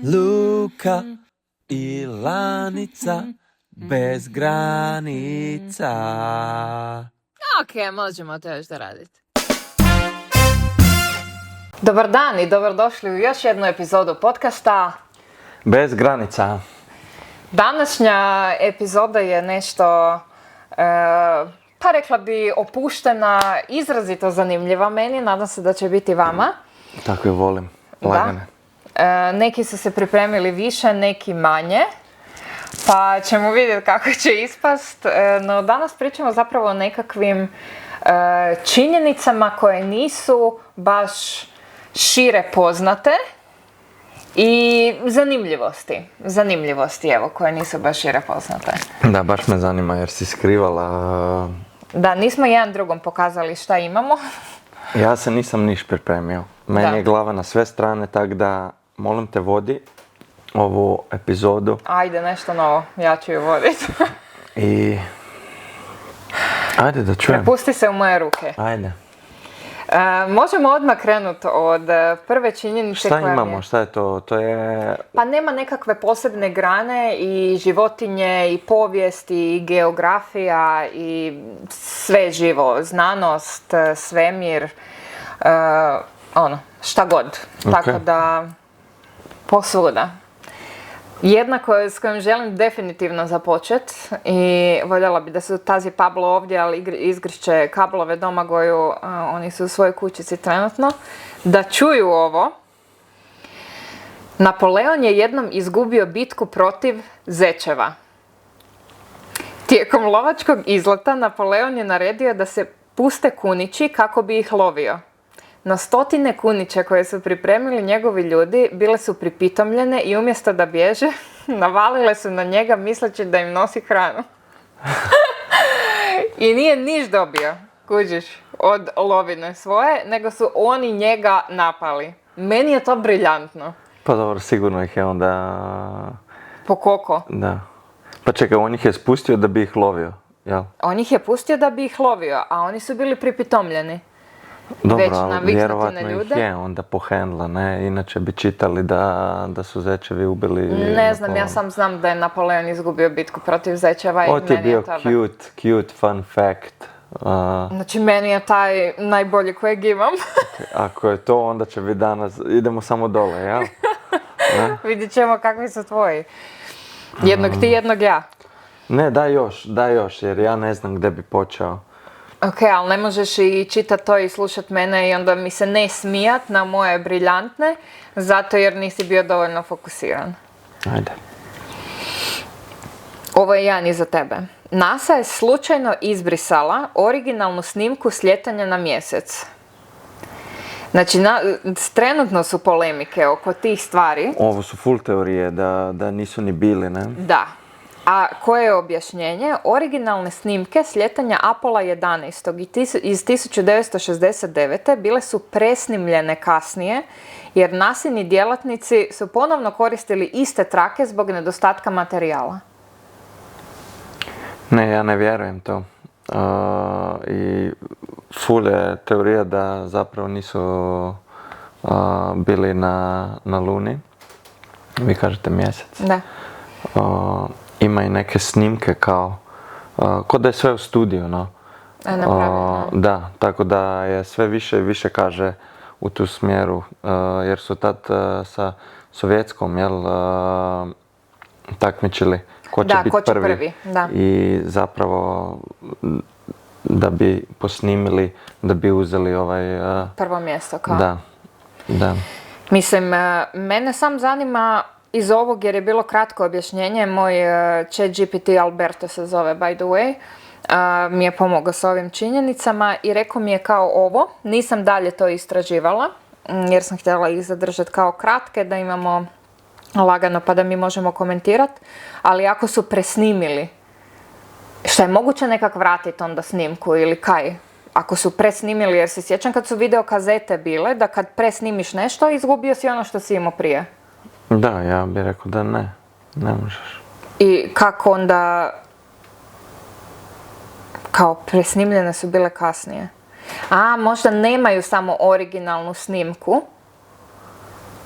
Luka i Lanica bez granica. Ok, možemo to još doraditi. Dobar dan i dobrodošli u još jednu epizodu podcasta Bez granica. Današnja epizoda je nešto, pa rekla bi, opuštena, izrazito zanimljiva meni. Nadam se da će biti vama. Tako je volim. Lagane. Neki su se pripremili više, neki manje. Pa ćemo vidjeti kako će ispast. No danas pričamo zapravo o nekakvim činjenicama koje nisu baš šire poznate i zanimljivosti evo, koje nisu baš šire poznate. Da, baš me zanima jer si skrivala. Da, nismo jedan drugom pokazali šta imamo. Ja se nisam niš pripremio. Meni je glava na sve strane, tako da molim te vodi ovu epizodu. Ajde, nešto novo, ja ću ju voditi. I ajde da čujem. Prepusti se u moje ruke. Ajde. Možemo odmah krenuti od prve činjenice koja Šta imamo? Šta je to? To je... Pa nema nekakve posebne grane i životinje i povijest i geografija i sve živo. Znanost, svemir, šta god. Okay. Tako da, posvuda. Jedna s kojom želim definitivno započeti i voljela bi da su Tazi Pablo ovdje, ali izgrišće kablove Domagoju, oni su u svojoj kućici trenutno, da čuju ovo. Napoleon je jednom izgubio bitku protiv zečeva. Tijekom lovačkog izleta Napoleon je naredio da se puste kunići kako bi ih lovio. Na stotine kunića koje su pripremili njegovi ljudi bile su pripitomljene i umjesto da bježe, navalile su na njega misleći da im nosi hranu. I nije niš dobio, kužiš, od lovine svoje, nego su oni njega napali. Meni je to briljantno. Pa dobro, sigurno ih je onda... Pokoko. Da. Pa čekaj, on ih je spustio da bi ih lovio, jel? On ih je pustio da bi ih lovio, a oni su bili pripitomljeni. Dobro, ali vjerovatno ih je onda pohendla, ne? Inače bi čitali da su zečevi ubili... Ne znam, ja sam znam da je Napoleon izgubio bitku protiv zečeva i meni je bio cute fun fact. Znači, meni je taj najbolji kojeg imam. Ako je to, onda će biti danas... Idemo samo dole, jel? Vidit ćemo kakvi su tvoji. Jednog ti, jednog ja. Ne, daj još, jer ja ne znam gdje bi počeo. Ok, ali ne možeš i čitati to i slušati mene i onda mi se ne smijat na moje briljantne, zato jer nisi bio dovoljno fokusiran. Ajde. Ovo je jedan iza tebe. NASA je slučajno izbrisala originalnu snimku slijetanja na mjesec. Znači, trenutno su polemike oko tih stvari. Ovo su full teorije da nisu ni bili, ne? Da. A koje je objašnjenje? Originalne snimke slijetanja Apollo 11. iz 1969. bile su presnimljene kasnije, jer NASIni djelatnici su ponovno koristili iste trake zbog nedostatka materijala. Ne, ja ne vjerujem to. I full je teorija da zapravo nisu bili na Luni. Vi kažete mjesec. Da. Ima i neke snimke kao da je sve u studiju, no. Da, tako da je sve više i više kaže u tu smjeru, jer su tad sa Sovjetskom, takmičili ko će biti prvi. Da. I zapravo da bi posnimili, da bi uzeli prvo mjesto kao. Da. Mislim, mene sam zanima iz ovog, jer je bilo kratko objašnjenje, moj ChatGPT Alberto se zove, by the way, mi je pomogao s ovim činjenicama i rekao mi je kao ovo. Nisam dalje to istraživala, jer sam htjela ih zadržati kao kratke, da imamo lagano pa da mi možemo komentirati, ali ako su presnimili, šta je moguće nekak vratiti onda snimku ili kaj? Ako su presnimili, jer se sjećam kad su videokazete bile, da kad presnimiš nešto, izgubio si ono što si imao prije. Da, ja bih rekao da ne možeš. I kako onda, kao presnimljene su bile kasnije. Možda nemaju samo originalnu snimku,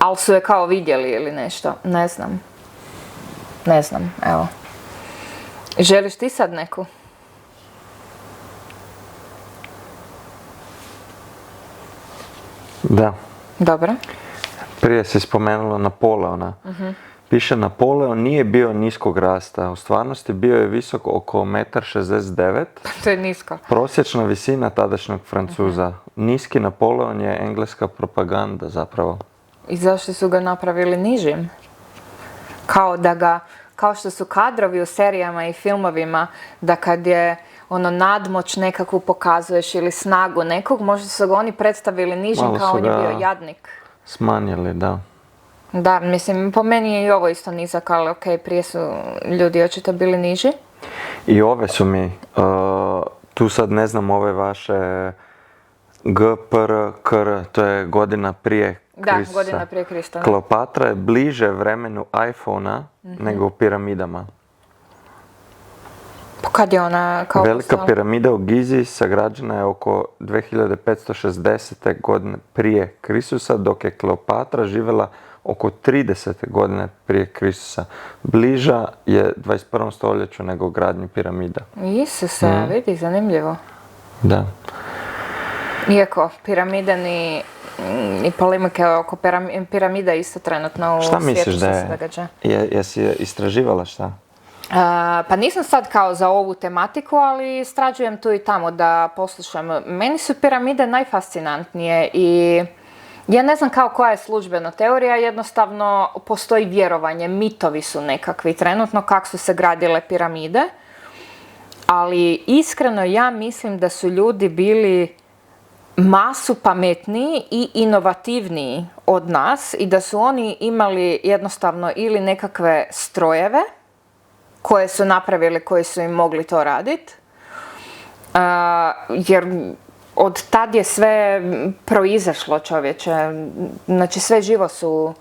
ali su je kao vidjeli ili nešto. Ne znam, evo. Želiš ti sad neku? Da. Dobro. Prije si spomenula Napoleona. Piše Napoleon nije bio niskog rasta. U stvarnosti bio je visok oko 1,69 m. To je nisko. Prosječna visina tadašnjeg Francuza. Niski Napoleon je engleska propaganda zapravo. I zašto su ga napravili nižim? Kao što su kadrovi u serijama i filmovima, da kad je nadmoć nekakvu pokazuješ ili snagu nekog, možda su ga oni predstavili nižim Malo kao su on je ga bio jadnik. Smanjili, da. Da, mislim, po meni je i ovo isto nizak, ali okej, prije su ljudi očito bili niži. I ove su mi, tu sad ne znam ove vaše GPR, to je godina prije Krista. Da, godina prije Krista. Kleopatra je bliže vremenu iPhone-a nego u piramidama. Kad je ona kao Velika postala? piramida u Gizi sagrađena je oko 2560. godine prije Kristusa, dok je Kleopatra živjela oko 30. godine prije Kristusa. Bliža je 21. stoljeću nego gradnji piramida. Isuse, vidi, zanimljivo. Da. Iako piramide i polemike oko piramida isto trenutno u Šta misliš svijetu da se je? događa. Jesi istraživala šta? Pa nisam sad kao za ovu tematiku, ali istražujem tu i tamo da poslušam. Meni su piramide najfascinantnije i ja ne znam kao koja je službena teorija, jednostavno postoji vjerovanje, mitovi su nekakvi trenutno kako su se gradile piramide, ali iskreno ja mislim da su ljudi bili masu pametniji i inovativniji od nas i da su oni imali jednostavno ili nekakve strojeve koje su napravili, koji su im mogli to raditi. Jer od tad je sve proizašlo, čovječe. Znači sve živo su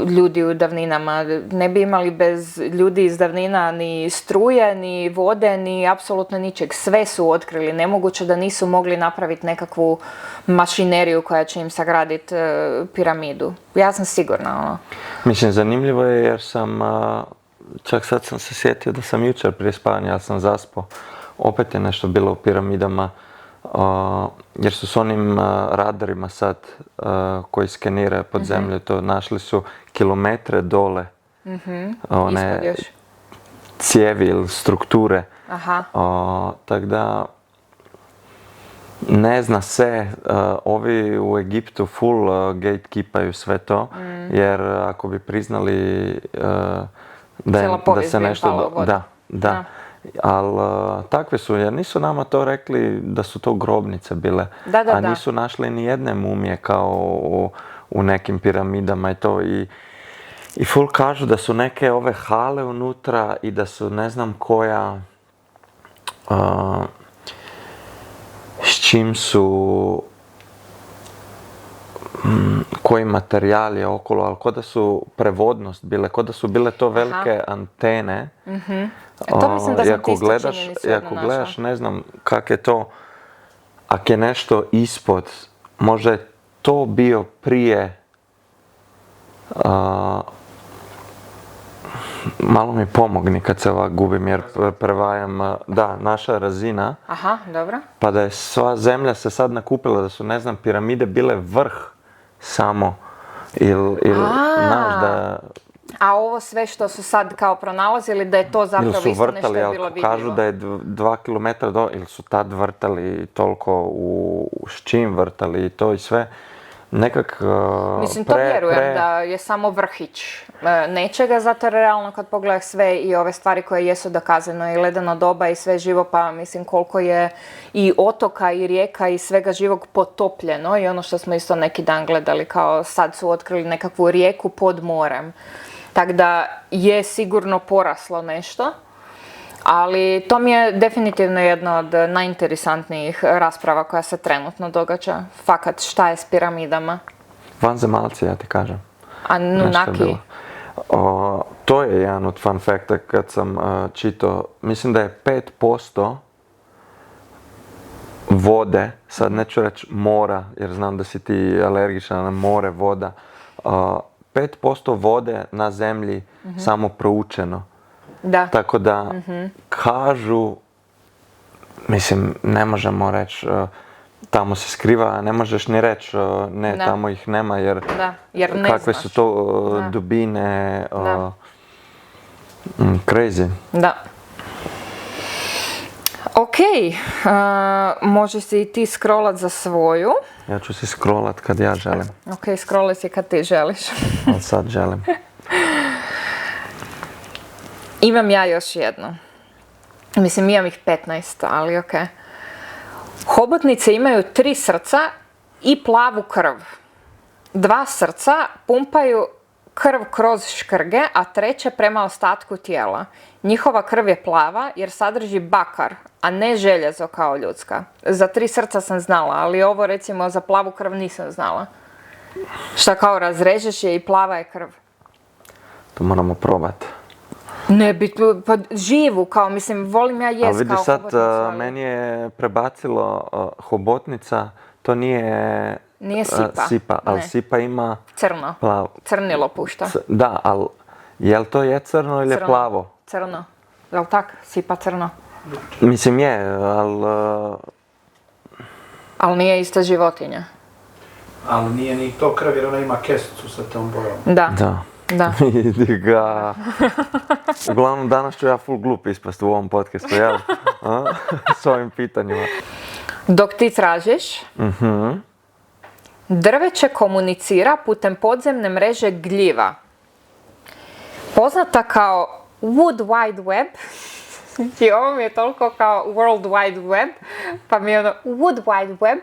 ljudi u davninama. Ne bi imali bez ljudi iz davnina ni struje, ni vode, ni apsolutno ničeg. Sve su otkrili. Nemoguće da nisu mogli napraviti nekakvu mašineriju koja će im sagraditi piramidu. Ja sam sigurna. Mislim, zanimljivo je jer sam, čak sad sam se sjetio da sam jučer prije spavanja, ja sam zaspao. Opet je nešto bilo u piramidama. Jer su s onim radarima sad koji skeniraju pod zemlju, to našli su kilometre dole one cijevi ili strukture. Tako da ne zna se, ovi u Egiptu full gatekeepaju sve to, jer ako bi priznali da se nešto... Da. Ali takve su, jer nisu nama to rekli da su to grobnice bile, a nisu našli ni jedne mumije kao u nekim piramidama i to. I full kažu da su neke ove hale unutra i da su ne znam koja, s čim su, koji materijal je okolo, ali ko da su prevodnost bile, ko da su bile to velike antene. To mislim da sam ti isto činjenicu jedno ako gledaš, ne znam kak je to, ako je nešto ispod, možda je to bio prije, malo mi pomogni kad se ovak gubim jer prevajam, da, naša razina. Aha, dobro. Pa da je sva zemlja se sad nakupila, da su, ne znam, piramide bile vrh samo, ili znaš da... A ovo sve što su sad kao pronalazili, da je to zapravo isto vrtali, nešto je bilo vidljivo? Kažu da je 2 kilometra do, ili su tad vrtali toliko, s čim vrtali i to i sve. Nekak mislim, to vjerujem da je samo vrhić nečega, zato realno kad pogledaš sve i ove stvari koje jesu dokazano i ledeno doba i sve živo, pa mislim koliko je i otoka i rijeka i svega živog potopljeno i ono što smo isto neki dan gledali, kao sad su otkrili nekakvu rijeku pod morem. Tako da je sigurno poraslo nešto, ali to mi je definitivno jedna od najinteresantnijih rasprava koja se trenutno događa. Fakat, šta je s piramidama? Vanzemaljci, ja ti kažem. A Nunaki? To je jedan od fun facta kad sam čitao. Mislim da je 5% vode, sad neću reći mora, jer znam da si ti alergična na more, voda, 5% vode na zemlji samo proučeno. Da. Tako da kažu, mislim, ne možemo reći tamo se skriva, ne možeš ni reći ne, Da. tamo ih nema jer, jer ne kakve znaš. su to Da. dubine, Da. crazy. Da. Ok, možeš si i ti scrollat za svoju. Ja ću si scrollat kad ja želim, Ok, scrollaj si kad ti želiš. ali sad želim. Imam ja još jednu. Mislim, imam ih 15, ali ok. Hobotnice imaju 3 srca i plavu krv. 2 srca pumpaju krv kroz škrge, a 3 prema ostatku tijela. Njihova krv je plava jer sadrži bakar, a ne željezo kao ljudska. Za 3 srca sam znala, ali ovo recimo za plavu krv nisam znala. Šta kao razrežeš je i plava je krv. To moramo probati. Ne bi, pa živu, kao mislim, volim ja jest Ali vidi kao sad, hobotnicu, ali meni je prebacilo hobotnica, to nije Nije sipa. ali Ne. sipa ima crno. plav. Crnilo pušta. Da, ali jel to je crno ili je Crno. plavo? Crno. Jel tak? Sipa crno. Mislim je, ali Ali nije ista životinja. Ali nije ni to krv jer ona ima kesicu sa tom bojom. Da. da. Da. Vidi ga. Uglavnom danas ću ja full glup ispast u ovom podcastu, jel? A? S ovim pitanjima. Dok ti tražiš, drveće komunicira putem podzemne mreže gljiva. Poznata kao Wood Wide Web. I ovo mi je toliko kao World Wide Web, pa mi je ono Wood Wide Web.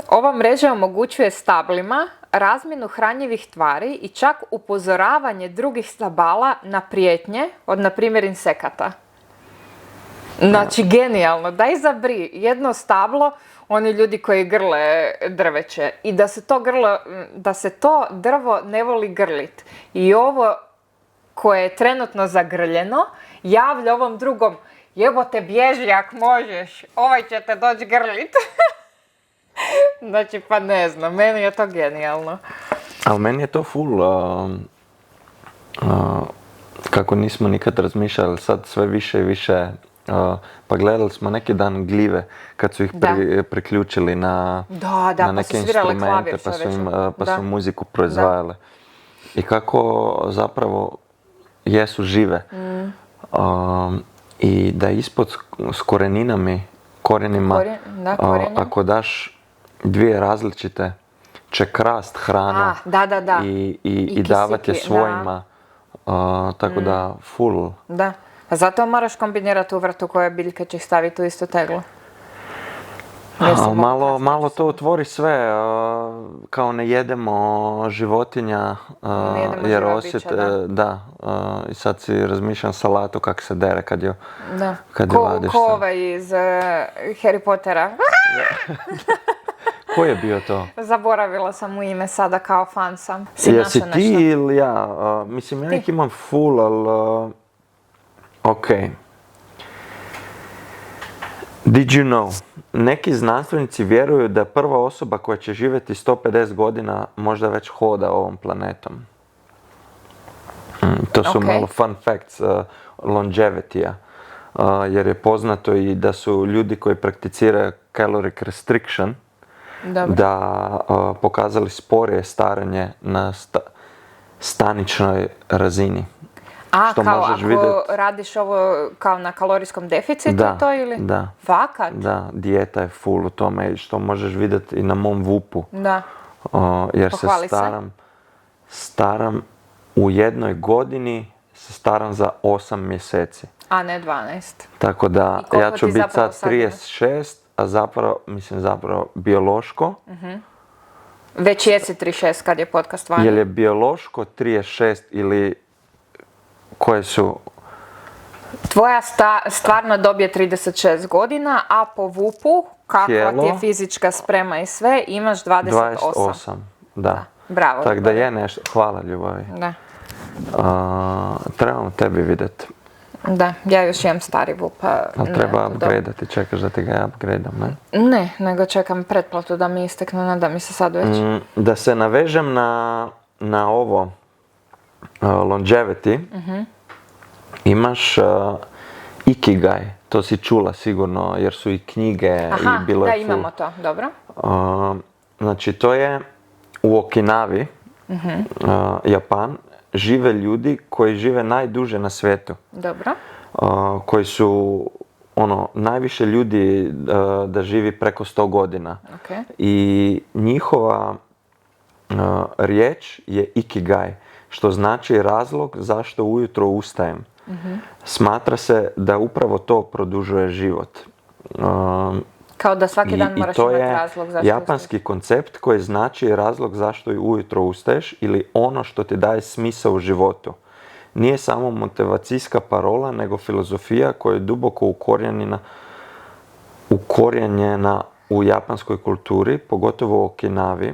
Ova mreža omogućuje stablima razmjenu hranjivih tvari i čak upozoravanje drugih stabala na prijetnje od, na primjer, insekata. Znači, genijalno. Daj zabri jedno stablo, oni ljudi koji grle drveće i da se to drvo ne voli grlit. I ovo koje je trenutno zagrljeno javlja ovom drugom: jebote, bježi ak možeš, ovaj će te doći grlit. Znači, pa ne znam, meni je to genijalno. Ali meni je to full, kako nismo nikad razmišljali, sad sve više i više, pa gledali smo neki dan gljive kad su ih priključili na Pa neke su svirale instrumente, klavir, pa su, čovječe. pa su muziku proizvajale. I kako zapravo jesu žive. I da ispod s korijenima, ako daš 2 različite, će krast hranu i davati je svojima. Tako da, full. Da, a zato moraš kombinirati u vrtu koje biljke ćeš staviti u istu teglu. Malo to otvori sve, kao ne jedemo životinja, jer osjete, i sad si razmišljam salatu kak se dere kad je vadiš. Ko ovaj iz Harry Pottera. Ko je bio to? Zaboravila sam mu ime sada, kao fan sam. Jesi ti ili ja? Mislim, ja ih imam full, ali okej. Did you know? Neki znanstvenici vjeruju da prva osoba koja će živjeti 150 godina možda već hoda ovom planetom. To su malo fun facts longevity-a. Jer je poznato i da su ljudi koji prakticiraju caloric restriction da pokazali sporije starenje na staničnoj razini. Što kao ako radiš ovo kao na kalorijskom deficitu to ili? Da. Fakat? Da, dijeta je full u tome, što možeš vidjeti i na mom vupu. Da. Jer se staram u jednoj godini, se staram za 8 mjeseci. A ne 12. Tako da, ja ću biti sad 36, a zapravo biološko. Već jesi 36 kad je podcast vani. Je li je biološko 36 ili koje su... Tvoja stvarna dob je 36 godina, a po vupu, kakva ti je fizička sprema i sve, imaš 28. Da. Bravo. Tako da je nešto. Hvala, Ljubavi. Da. Trebamo tebi vidjeti. Da, ja još imam stari vup. Ali treba upgradeati, čekaš da ti ga ja upgradeam, ne? Ne, nego čekam pretplatu da mi istekne, ne da mi se sad već. Da se navežem na na ovo longevity, imaš Ikigai, to si čula sigurno jer su i knjige i bilo da, je imamo to, dobro. Znači, to je u Okinavi, Japan, žive ljudi koji žive najduže na svijetu. Dobro. Koji su, najviše ljudi da živi preko 100 godina. Okay. I njihova riječ je Ikigai, što znači razlog zašto ujutro ustajem. Smatra se da upravo to produžuje život. Kao da svaki dan moraš imati razlog zašto ustaješ. To je japanski koncept koji znači razlog zašto ujutro ustaješ ili ono što ti daje smisao u životu. Nije samo motivacijska parola, nego filozofija koja je duboko ukorijenjena u japanskoj kulturi, pogotovo u Okinavi.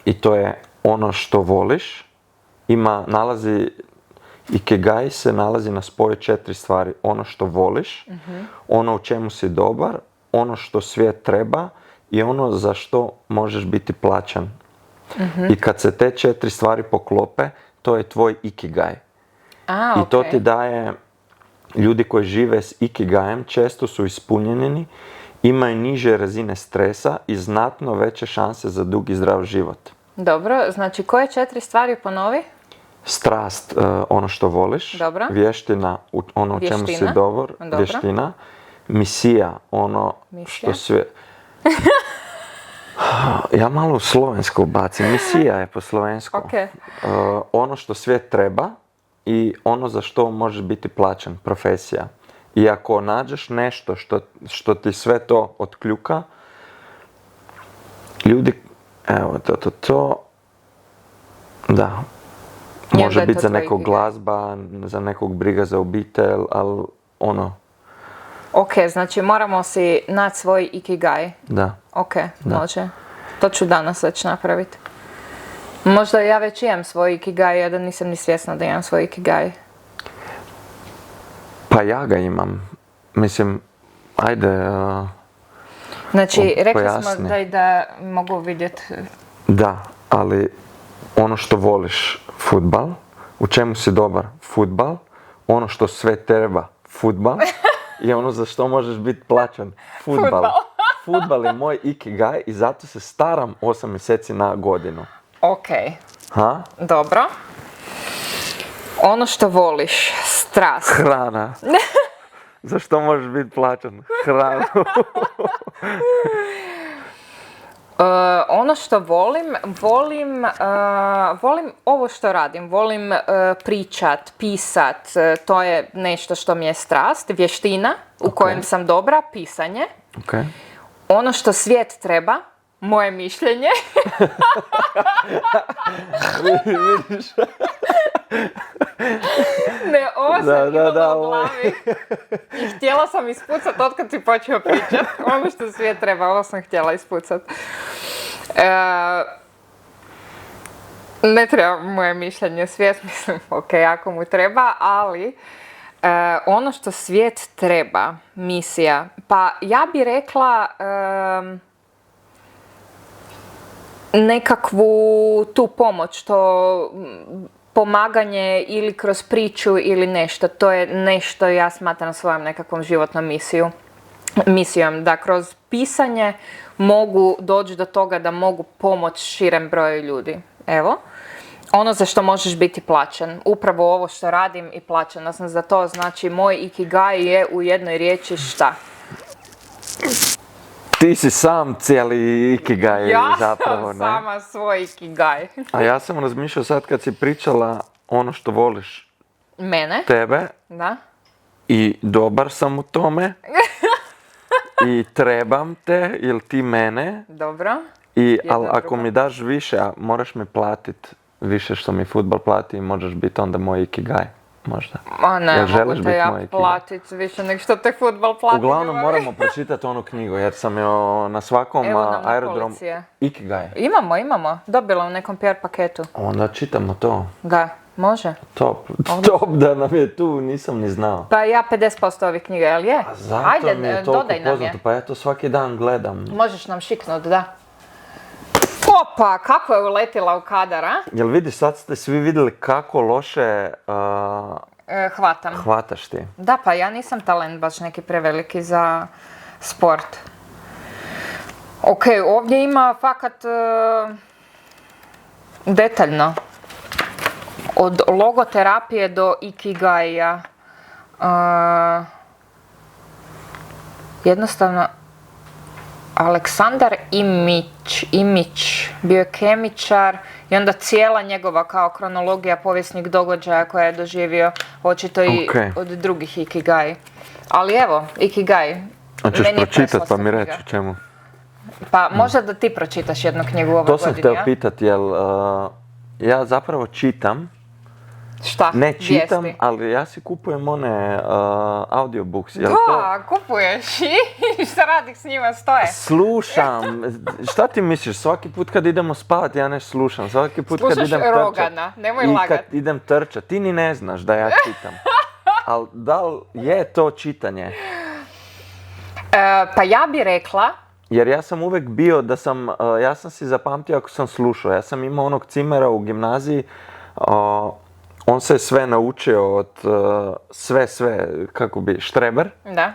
I to je ono što voliš. Ikigai se nalazi na spoju 4 stvari. Ono što voliš, ono u čemu si dobar, ono što svijet treba i ono za što možeš biti plaćan. I kad se te 4 stvari poklope, to je tvoj Ikigai. Okay. I to ti daje, ljudi koji žive s Ikigajem često su ispunjeni, imaju niže razine stresa i znatno veće šanse za dug i zdrav život. Dobro, znači koje 4 stvari ponovi? Strast, ono što voliš. Dobro. Vještina, ono u čemu si dobar. Vještina. Misija, ono što sve... Ja malo u slovensku ubacim. Misija je po slovensku. Okay. Ono što svijet treba i ono za što možeš biti plaćen, profesija. I ako nađeš nešto što ti sve to otkljuka, ljudi, evo, da, može biti za nekog glazba, za nekog briga za obitelj, ali Ok, znači moramo si naći svoj Ikigai. Da. Ok, da. Može. To ću danas već napraviti. Možda ja već imam svoj Ikigai, a da nisam ni svjesna da imam svoj Ikigai. Pa ja ga imam. Mislim, ajde, znači, rekli smo da mogu vidjeti. Da, ali ono što voliš, fudbal, u čemu si dobar, fudbal, ono što sve treba, fudbal, i ono za što možeš biti plaćan, fudbal. Fudbal je moj Ikigai i zato se staram 8 mjeseci na godinu. Ok. Ha? Dobro. Ono što voliš, strast. Hrana. Za što možeš biti plaćan? Hranu. Ono što volim ovo što radim. Volim pričat, pisat, to je nešto što mi je strast, vještina u kojem sam dobra, pisanje. Okay. Ono što svijet treba, moje mišljenje. Vidiš? Ne, ovo sam imala u glavi. I htjela sam ispucat otkad si počeo pričat. Ono što svijet treba, ovo sam htjela ispucat. Ne treba moje mišljenje, svijet mislim, ok, ako mu treba, ali ono što svijet treba, misija, pa ja bi rekla nekakvu tu pomoć, to pomaganje ili kroz priču ili nešto. To je nešto ja smatram svojom nekakvom životnom misijom. Da kroz pisanje mogu doći do toga da mogu pomoći širem broju ljudi. Evo. Ono za što možeš biti plaćen. Upravo ovo što radim i plaćena sam za to. Znači, moj Ikigai je u jednoj riječi šta? Ti si sam cijeli Ikigai zapravo, ne? Ja sam sama svoj Ikigai. A ja sam razmišljao sad kad si pričala ono što voliš. Mene? Tebe. Da. I dobar sam u tome. I trebam te, ili ti mene. Dobro. Ali ako mi daš više, a moraš mi platit više što mi fudbal plati, možeš biti onda moj Ikigai. Možda. Ne, mogu te ja platit više nek što te fudbal plati. Uglavnom moramo pročitati onu knjigu jer sam joj na svakom aerodromu... Ikigai. Imamo. Dobila u nekom PR paketu. Onda čitamo to. Da, može. Top da nam je tu, nisam ni znao. Pa ja 50% ovih knjiga, jel je? A zato mi je toliko poznato, pa ja to svaki dan gledam. Možeš nam šiknut, da. Opa, kako je uletila u kadar, a? Jel vidiš, sad ste svi vidjeli kako loše Hvatam. hvataš ti. Da, pa ja nisam talent baš neki preveliki za sport. Ok, ovdje ima fakat detaljno. Od logoterapije do ikigaija. Jednostavno, Aleksandar Imić, bio je kemičar i onda cijela njegova kao kronologija povijesnih događaja koja je doživio, očito i od drugih ikigai. Ali evo, ikigai. Hoćeš pročitati pa mi reći o čemu? Pa možda da ti pročitaš jednu knjigu ove godine, To sam htio pitati, jel ja zapravo čitam. Šta? Ne čitam, Vijesti? ali ja si kupujem one audiobooks. Jel Da, kupuješ i šta radiš s njima, stoje? Slušam. Šta ti misliš? Svaki put kad idemo spavati ja nešto slušam. Svaki put kad Slušaš idem trčat. Rogana, nemoj I lagat. kad idem trčat. Ti ni ne znaš da ja čitam. Ali da li je to čitanje? Pa ja bi rekla, Jer ja sam uvijek bio da sam, ja sam si zapamtio ako sam slušao. Ja sam imao onog cimera u gimnaziji, on se sve naučio od sve, kako bi, štreber. da,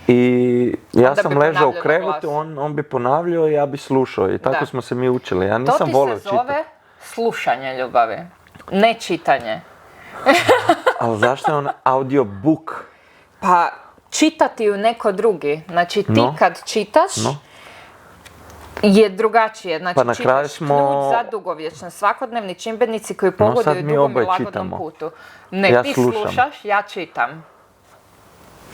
I ja Onda sam bi ležao u ponavljao na krevetu, glas. on bi ponavljao i ja bi slušao. I tako Da. smo se mi učili. Ja to nisam ti volio se zove čitati. slušanje ljubavi, ne čitanje. Ali zašto je on audiobook? Pa čitati ju neko drugi, znači ti No. kad čitaš No. je drugačije, znači Pa na kraju čitaš smo- ključ za dugovječnost, svakodnevni čimbenici koji sad pogoduju mi dugom i oboje lagodnom čitamo. putu. Ne, Ja ti slušam. slušaš, ja čitam.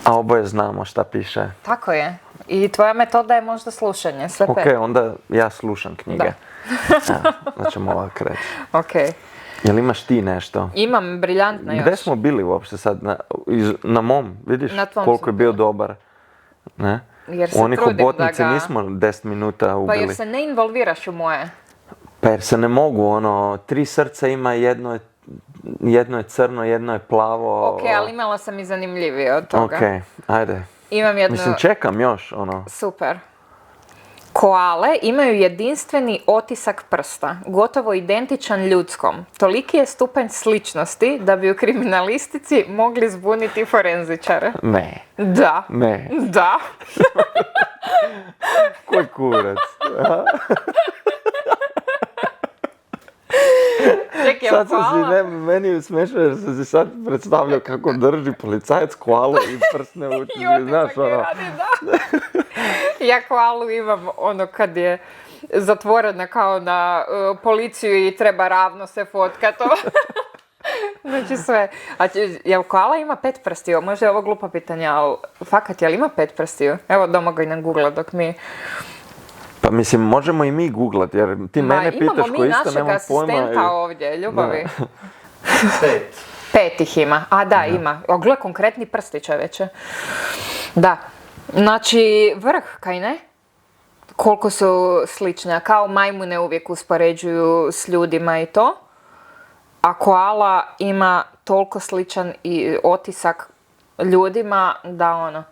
A oboje znamo šta piše. Tako je. I tvoja metoda je možda slušanje, sve Ok, pet. onda ja slušam knjige. Evo, da ćemo ovako reći. Ok. Jel imaš ti nešto? Imam briljantno još. Gdje smo bili uopšte sad? Na mom, vidiš Na tvom koliko smo je bio bili. dobar. Ne? Jer se U onih trudim da hobotnice ga- nismo 10 minuta Pa ubili. jer se ne involviraš u moje. Pa jer se ne mogu, 3 srca ima, jedno je crno, jedno je plavo. Ok, ali imala sam i zanimljivije od toga. Ok, ajde. Imam jednu... Mislim, čekam još, Super. Koale imaju jedinstveni otisak prsta, gotovo identičan ljudskom. Toliki je stupanj sličnosti da bi u kriminalistici mogli zbuniti forenzičare. Ne, Da. ne, Da. koji kurac. Čekaj, Sad sam si, koala... meni je smiješno jer sam si sad predstavljao kako drži policajac koalu i prsne u I otisak znaš, je radi, da. Ja koalu imam kad je zatvorena kao na policiju i treba ravno se fotkat. Znači sve. A jel koala ima 5 prstiju? Možda je ovo glupo pitanje, ali fakat, jel ima 5 prstiju? Evo Domagoj nam googla dok mi... Pa mislim, možemo i mi googlat, jer ti mene pitaš koji isto imamo mi nemam našeg pojma. asistenta ovdje, ljubavi. 5. 5 ih ima. A da, ima. O, gle, konkretni prsti čoveče. Da. Znači, vrh, kaj ne? Koliko su slične. A kao majmune uvijek uspoređuju s ljudima i to. A koala ima toliko sličan i otisak ljudima da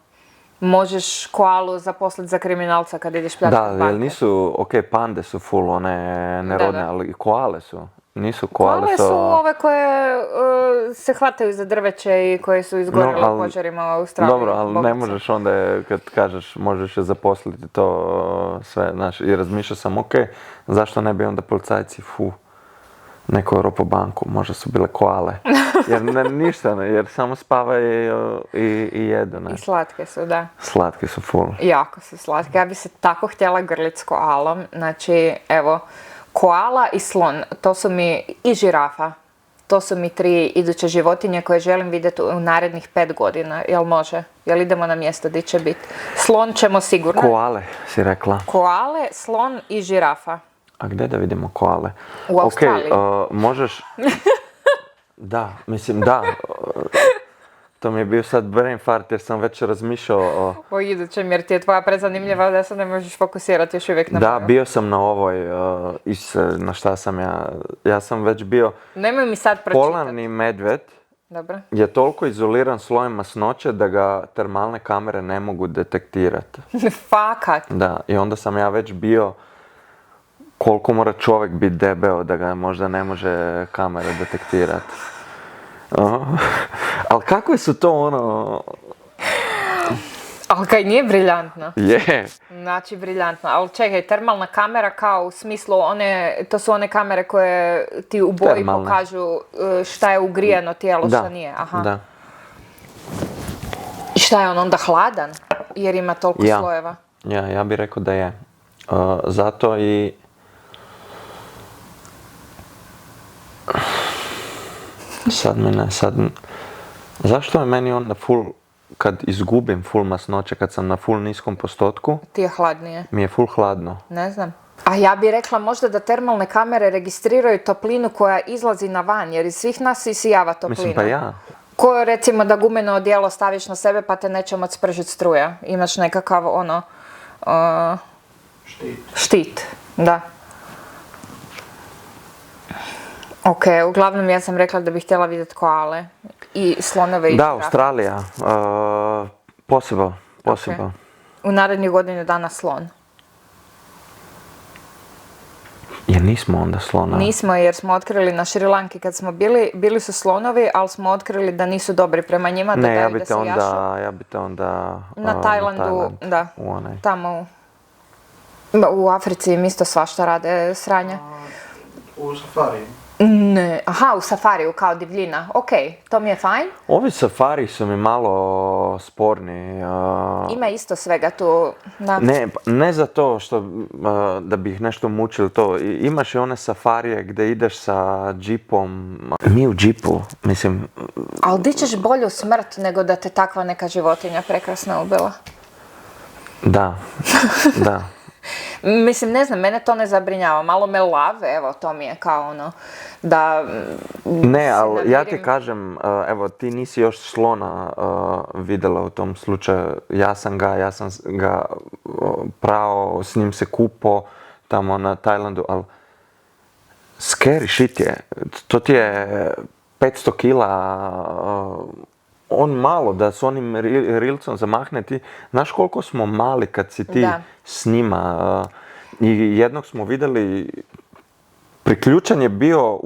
možeš koalu zaposliti za kriminalca kad ideš pljačkati Da, banke. jer nisu, ok, pande su full, one nerodne, Da. ali i koale su. Nisu Koale koale su ove koje se hvataju za drveće i koje su izgorjele u požarima u Australiji. Dobro, ali ne Bobice. možeš onda kad kažeš možeš je zaposliti to sve, znaš, i razmišljao sam, ok, zašto ne bi onda policajci, neko Ropobanku, možda su bile koale. Jer ništa, jer samo spavaju i jedu, ne. I slatke su, da. Slatki su full. Jako su slatke. Ja bi se tako htjela grlit s koalom. Znači, evo, koala i slon, to su mi, i žirafa. To su mi 3 iduće životinje koje želim vidjeti u narednih 5 godina. Jel može? Jel idemo na mjesto gdje će biti? Slon ćemo sigurno. Koale, si rekla. Koale, slon i žirafa. A gdje da vidimo koale? U Australiji. Ok, možeš... Da, mislim, da. To mi je bio sad brain fart jer sam već razmišljao O idućem, jer ti je tvoja prezanimljiva da se ne možeš fokusirati još uvijek na Da, moju. bio sam na ovoj, na šta sam ja sam već bio, Nemoj mi sad pročitati. polarni medved Dobro. je toliko izoliran slojem masnoće da ga termalne kamere ne mogu detektirati. Fakat. Da, i onda sam ja već bio koliko mora čovjek biti debeo da ga možda ne može kamera detektirati. Ali kakve su to Ali kaj nije briljantno. Je. Znači, briljantno. Ali čekaj, termalna kamera kao u smislu to su one kamere koje ti u boji Termalne. pokažu šta je ugrijano tijelo, šta nije. Aha. Da. I šta je on onda hladan? Jer ima toliko slojeva. Ja bih rekao da je. Zato i... Zašto je meni onda full, kad izgubim full masnoće, kad sam na full niskom postotku, Ti je hladnije. mi je full hladno. Ne znam. A ja bih rekla možda da termalne kamere registriraju toplinu koja izlazi na van, jer iz svih nas isijava toplina. Mislim, pa ja. Ko recimo da gumeno odijelo staviš na sebe pa te neće moći spržiti struja. Imaš nekakav štit. Da. Ok, uglavnom ja sam rekla da bih htjela vidjeti koale i slonove i Da, žirafe. Australija. Possible. Okay. U narednih godinu dana slon. Jer nismo onda slona. Nismo, jer smo otkrili na Šri Lanki kad smo bili su slonovi, ali smo otkrili da nisu dobri prema njima, da Ne, daju da se jašu. ja bi te onda... Na Tajlandu, da, U onaj. tamo u Africi im isto svašta rade sranje. U safariju. Ne, aha, u safariju kao divljina, ok, to mi je fajn. Ovi safari su mi malo sporni. Ima isto svega tu, da. Ne za to što da bi ih nešto mučili to. Imaš i one safarije gdje ideš sa džipom. Mi u džipu, mislim... Ali di ćeš bolju smrt nego da te takva neka životinja prekrasno ubila? Da. Mislim, ne znam, mene to ne zabrinjava. Malo me lave, evo, to mi je kao da... Ne, ali ja ti kažem, evo, ti nisi još slona vidjela u tom slučaju. Ja sam ga prao, s njim se kupo tamo na Tajlandu, ali scary shit je. To ti je 500 kila, on malo, da s onim rilcom zamahne ti. Znaš koliko smo mali kad si ti s njima. I jednog smo vidjeli, priključan je bio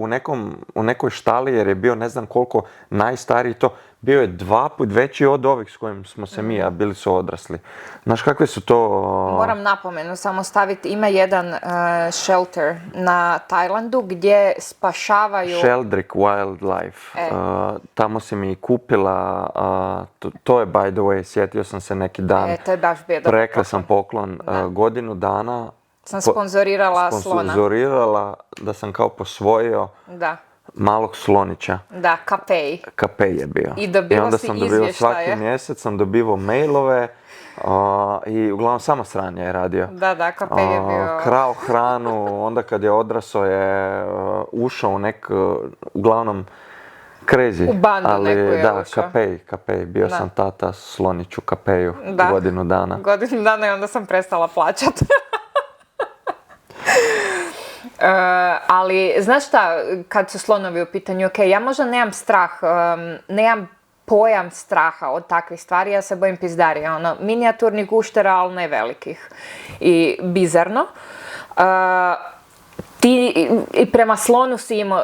u nekoj štali jer je bio ne znam koliko najstariji to. Bio je 2 puta veći od ovih s kojim smo se mi, a bili su odrasli. Znaš kakve su to... Moram napomenu samo staviti, ima jedan shelter na Tajlandu gdje spašavaju... Sheldrick Wildlife. Tamo si mi kupila, to je by the way, sjetio sam se neki dan. To je baš bio dobar prekrasan poklon. Godinu dana sam sponzorirala slona. Sponzorirala da sam kao posvojio malog slonića. Da, Kapej. Kapej je bio. I dobila onda si sam dobio izvještaje. svaki mjesec, sam dobivao mailove i uglavnom sama sranje je radio. Da, Kapej je bio... Krao hranu, onda kad je odrasao je ušao u uglavnom crazy. U bandu neku je ušao. Kapej. Bio sam tata sloniću Kapeju godinu dana. Godinu dana i onda sam prestala plaćati. Ali, znaš šta, kad su slonovi u pitanju, ok, ja možda nemam strah, nemam pojam straha od takvih stvari, ja se bojim pizdarija, minijaturnih guštera, ali ne velikih. I bizarno. Ti i prema slonu si imao,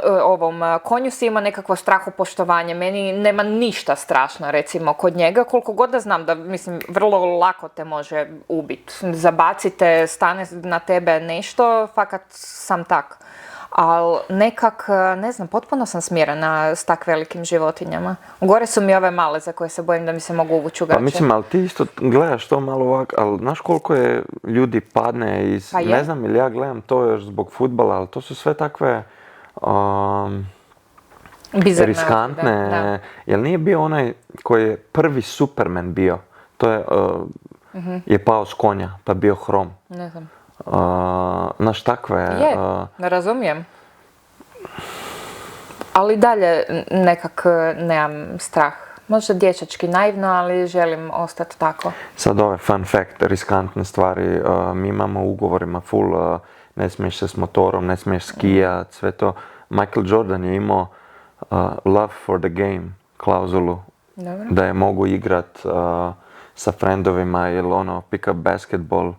konju si imao nekakvo strahopoštovanje, meni nema ništa strašno recimo kod njega, koliko god da znam da, mislim, vrlo lako te može ubiti. Zabacite, stane na tebe nešto, fakat sam tak. Ali nekak, ne znam, potpuno sam smirena s tak velikim životinjama. Gore su mi ove male za koje se bojim da mi se mogu uvući u gaće. Pa mislim, ali ti isto gledaš to malo ovako, ali znaš koliko je ljudi padne iz, pa ne znam ili ja gledam to još zbog fudbala, ali to su sve takve riskantne. Jel nije bio onaj koji je prvi Superman bio? To je, je pao s konja, pa bio hrom. Ne znam. Znaš, takve... Je, ne razumijem. Ali dalje nekak nemam strah. Možda dječački naivno, ali želim ostati tako. Sad ove fun fact, riskantne stvari. Mi imamo u ugovorima full, ne smiješ se s motorom, ne smiješ skijat, sve to. Michael Jordan je imao love for the game klauzulu. Dobro. Da je mogu igrat sa friendovima ili pick up basketball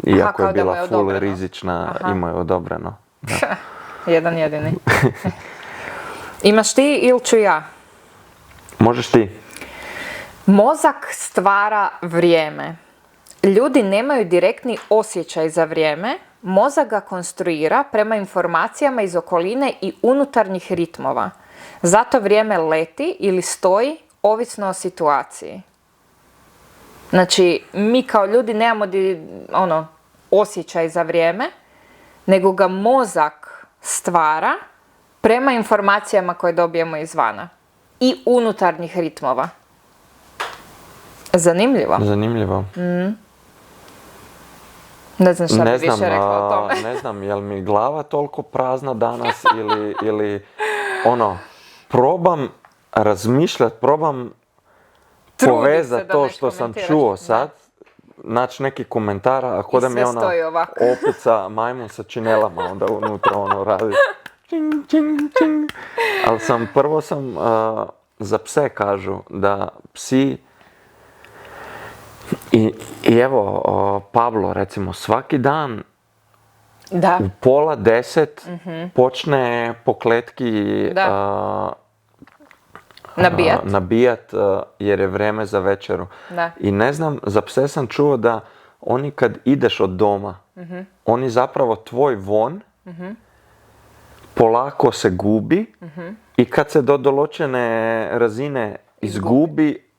iako kao je da mu bila je full odobreno. rizična, imao je odobreno. Da. Jedan jedini. Imaš ti ili ću ja? Možeš ti? Mozak stvara vrijeme. Ljudi nemaju direktni osjećaj za vrijeme, mozak ga konstruira prema informacijama iz okoline i unutarnjih ritmova. Zato vrijeme leti ili stoji, ovisno o situaciji. Znači, mi kao ljudi nemamo osjećaj za vrijeme, nego ga mozak stvara prema informacijama koje dobijemo izvana i unutarnjih ritmova. Zanimljivo. Zanimljivo. Ne znam šta bi više rekla o tome. Ne znam, je li mi glava toliko prazna danas ili probam razmišljati, probam Trudi povezati se da to nešto što sam komentiraš. čuo sad, naći neki komentara, ako da mi sve stoji ovako. opica majmun sa činelama onda unutra radi. Čing, čing, čing. Ali prvo sam, za pse kažu da psi i evo, Pablo, recimo, svaki dan Da. u 9:30 počne po kletki nabijat jer je vrijeme za večeru. Da. I ne znam, za pse sam čuo da oni kad ideš od doma, oni zapravo tvoj von polako se gubi i kad se do določene razine izgubi,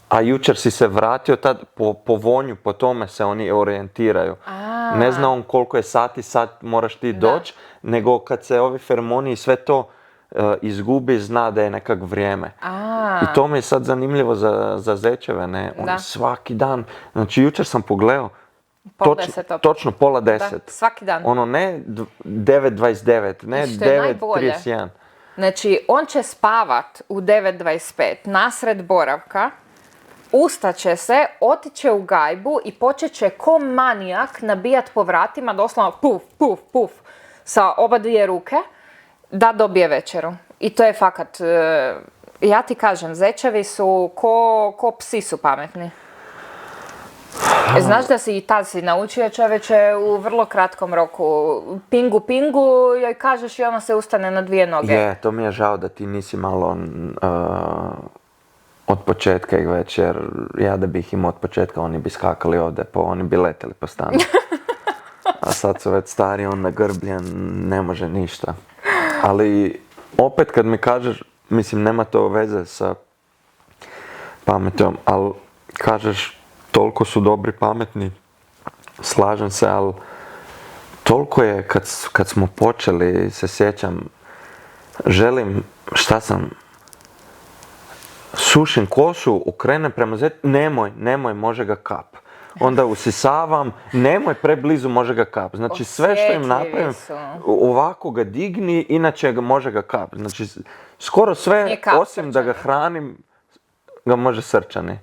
a jučer si se vratio, tad po vonju, po tome se oni orijentiraju. Ne zna on koliko je sati, sad moraš ti doći, nego kad se ovi feromoni i sve to izgubi, zna da je nekak vrijeme. I to mi je sad zanimljivo za zečeve, ne? Oni svaki dan, znači jučer sam pogledao, točno 9:30. Da, svaki dan. Ne 9:29, ne 9:31. Znači, on će spavat u 9:25, nasred boravka, ustaće se, otiće u gajbu i počet će ko manijak nabijat po vratima, doslovno puf, puf, puf, sa oba dvije ruke, da dobije večeru. I to je fakat, ja ti kažem, zečevi su ko psi su pametni. Znaš da si i tad si naučio čoveče u vrlo kratkom roku. Pingu, pingu, joj kažeš i ona se ustane na dvije noge. Je, to mi je žao da ti nisi malo od početka ih već, jer ja da bih imao od početka, oni bi skakali ovdje, oni bi leteli po stanu. A sad su već stari, on nagrbljen, ne može ništa. Ali opet kad mi kažeš, mislim nema to veze sa pametom, ali kažeš toliko su dobri, pametni, slažem se, ali toliko je, kad smo počeli, se sjećam, želim, sušim kosu, okrenem prema nemoj, može ga kap. Onda usisavam, nemoj preblizu, može ga kap. Znači sve što im napravim, ovako ga digni, inače može ga kap. Znači skoro sve, osim da ga hranim, ga može srčani.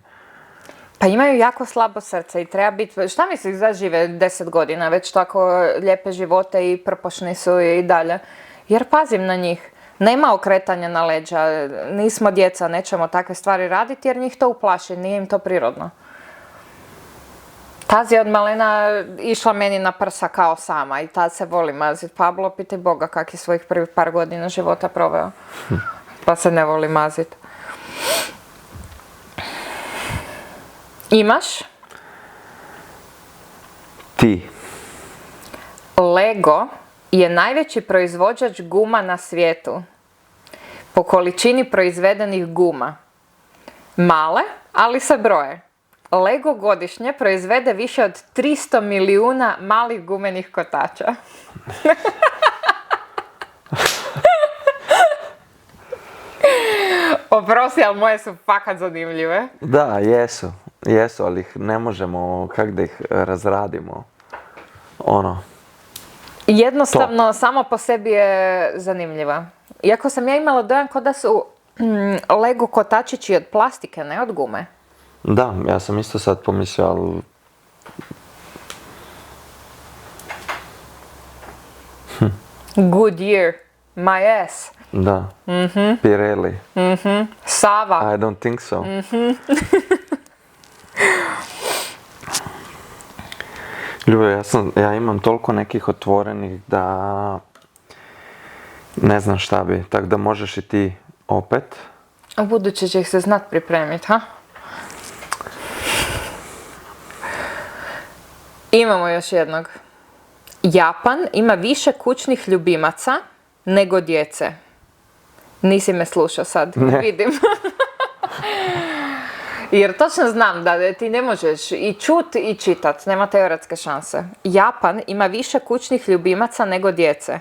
Pa imaju jako slabo srce i treba biti, šta misliš da žive 10 godina, već tako lijepe živote i prpošni su i dalje. Jer pazim na njih. Nema okretanja na leđa, nismo djeca, nećemo takve stvari raditi jer njih to uplaši, nije im to prirodno. Taz je od malena išla meni na prsa kao sama i tad se voli mazit. Pablo, pitaj Boga kak je svojih prvih par godina života proveo. Pa se ne voli mazit. Imaš? Ti. Lego je najveći proizvođač guma na svijetu. Po količini proizvedenih guma. Male, ali se broje. Lego godišnje proizvede više od 300 milijuna malih gumenih kotača. Oprosti, ali moje su fakat zanimljive. Da, jesu, ali ih ne možemo, kak da ih razradimo. Jednostavno, samo po sebi je zanimljiva. Iako sam ja imala dojam kao da su Lego kotačići od plastike, ne od gume. Da, ja sam isto sad pomislio, ali... Goodyear, my ass. Da, Pirelli. Sava. I don't think so. Ljubav, ja imam toliko nekih otvorenih da ne znam šta bi, tako da možeš i ti opet. U buduće će ih se znat pripremiti, ha? Imamo još jednog. Japan ima više kućnih ljubimaca nego djece. Nisi me slušao sad, Ne. vidim. Jer točno znam da ti ne možeš i čut i čitat, nema teoretske šanse. Japan ima više kućnih ljubimaca nego djece.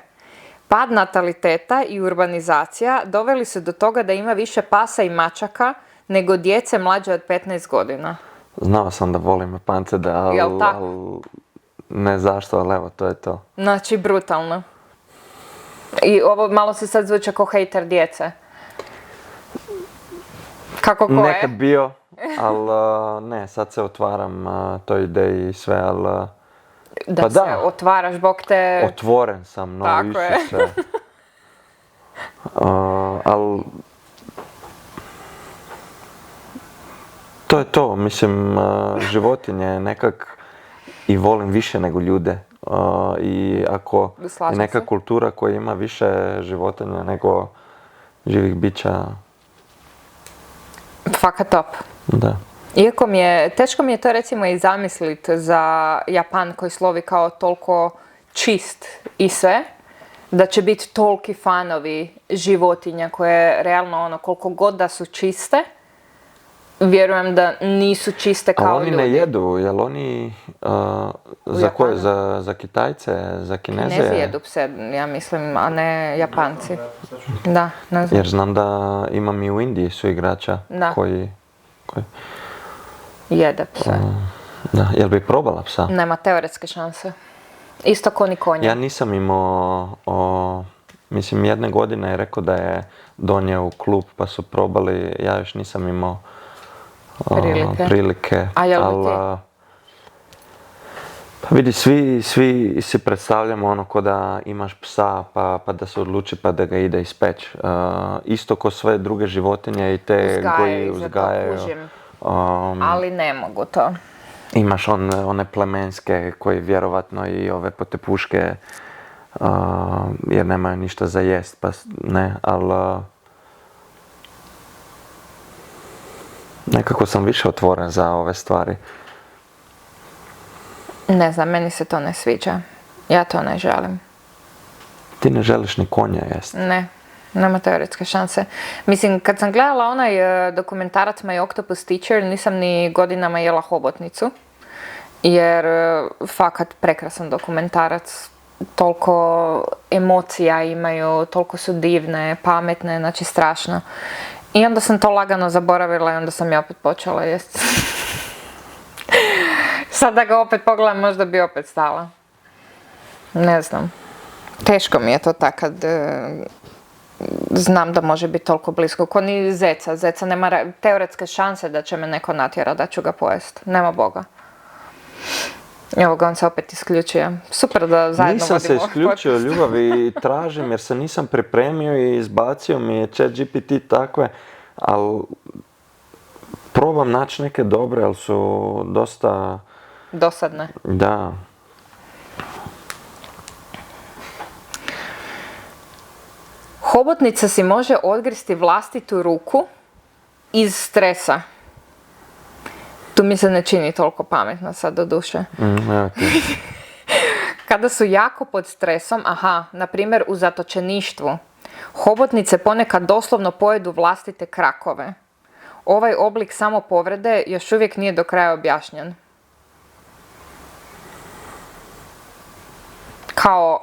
Pad nataliteta i urbanizacija doveli su do toga da ima više pasa i mačaka nego djece mlađe od 15 godina. Znao sam da volim Japance, Jel tako? ali ne zašto, ali evo, to je to. Znači, brutalno. I ovo malo se sad zvuče kao hejter djece. Kako ko je? Nekad bio, ali ne, sad se otvaram toj ideji i sve, ali Da pa se da. otvaraš, Bog te... Otvoren sam, no Tako više je. sve. Ali to je to, mislim, životinje nekak i volim više nego ljude. I ako je Slažem neka se. kultura koja ima više životinja nego živih bića, Fakat top. da. Iako teško mi je to recimo i zamislit za Japan koji slovi kao toliko čist i sve, da će biti toliki fanovi životinja koje realno ono koliko god da su čiste, vjerujem da nisu čiste Ali kao oni ljudi. ne jedu, jel oni, za Japanu? koje, za Kitajce, za Kineze? Kinezi jedu pse, ja mislim, a ne Japanci. Da, ne znam. Jer znam da imam i u Indiji su igrača Da. koji... Jede pse. Da, jel bi probala psa? Nema teoretske šanse. Isto ko ni konja. Ja nisam imao, mislim jedne godine je rekao da je donio u klub pa su probali, ja još nisam imao prilike. A jel bi ti? Pa vidi, svi si predstavljamo ono ko da imaš psa pa da se odluči pa da ga ide ispeć. Isto ko sve druge životinje i te koji uzgajaju. kužim. Ali ne mogu to. Imaš one plemenske koji vjerovatno i ove potepuške jer nemaju ništa za jest, pa ne, ali nekako sam više otvoren za ove stvari. Ne znam, meni se to ne sviđa. Ja to ne želim. Ti ne želiš ni konja jest. Ne, nema teoretske šanse. Mislim, kad sam gledala onaj dokumentarac My Octopus Teacher, nisam ni godinama jela hobotnicu. Jer fakat prekrasan dokumentarac. Toliko emocija imaju, toliko su divne, pametne, znači strašno. I onda sam to lagano zaboravila i onda sam ja opet počela jest. Sad da ga opet pogledam, možda bi opet stala. Ne znam. Teško mi je to tak kad znam da može biti toliko blisko. Ko ni zeca. Zeca nema teoretske šanse da će me neko natjera da ću ga pojest. Nema Boga. Evo ga, on se opet isključio. Super da zajedno Nisam se vodimo ovaj isključio podcast. ljubav i tražim jer se nisam pripremio i izbacio mi je ChatGPT takve, ali probam naći neke dobre, ali su dosta, Dosadne. da. Hobotnica si može odgristi vlastitu ruku iz stresa. Tu mi se ne čini toliko pametno sad do duše. Evo ti. Kada su jako pod stresom, na primjer u zatočeništvu, hobotnice ponekad doslovno pojedu vlastite krakove. Ovaj oblik samopovrede još uvijek nije do kraja objašnjen. Kao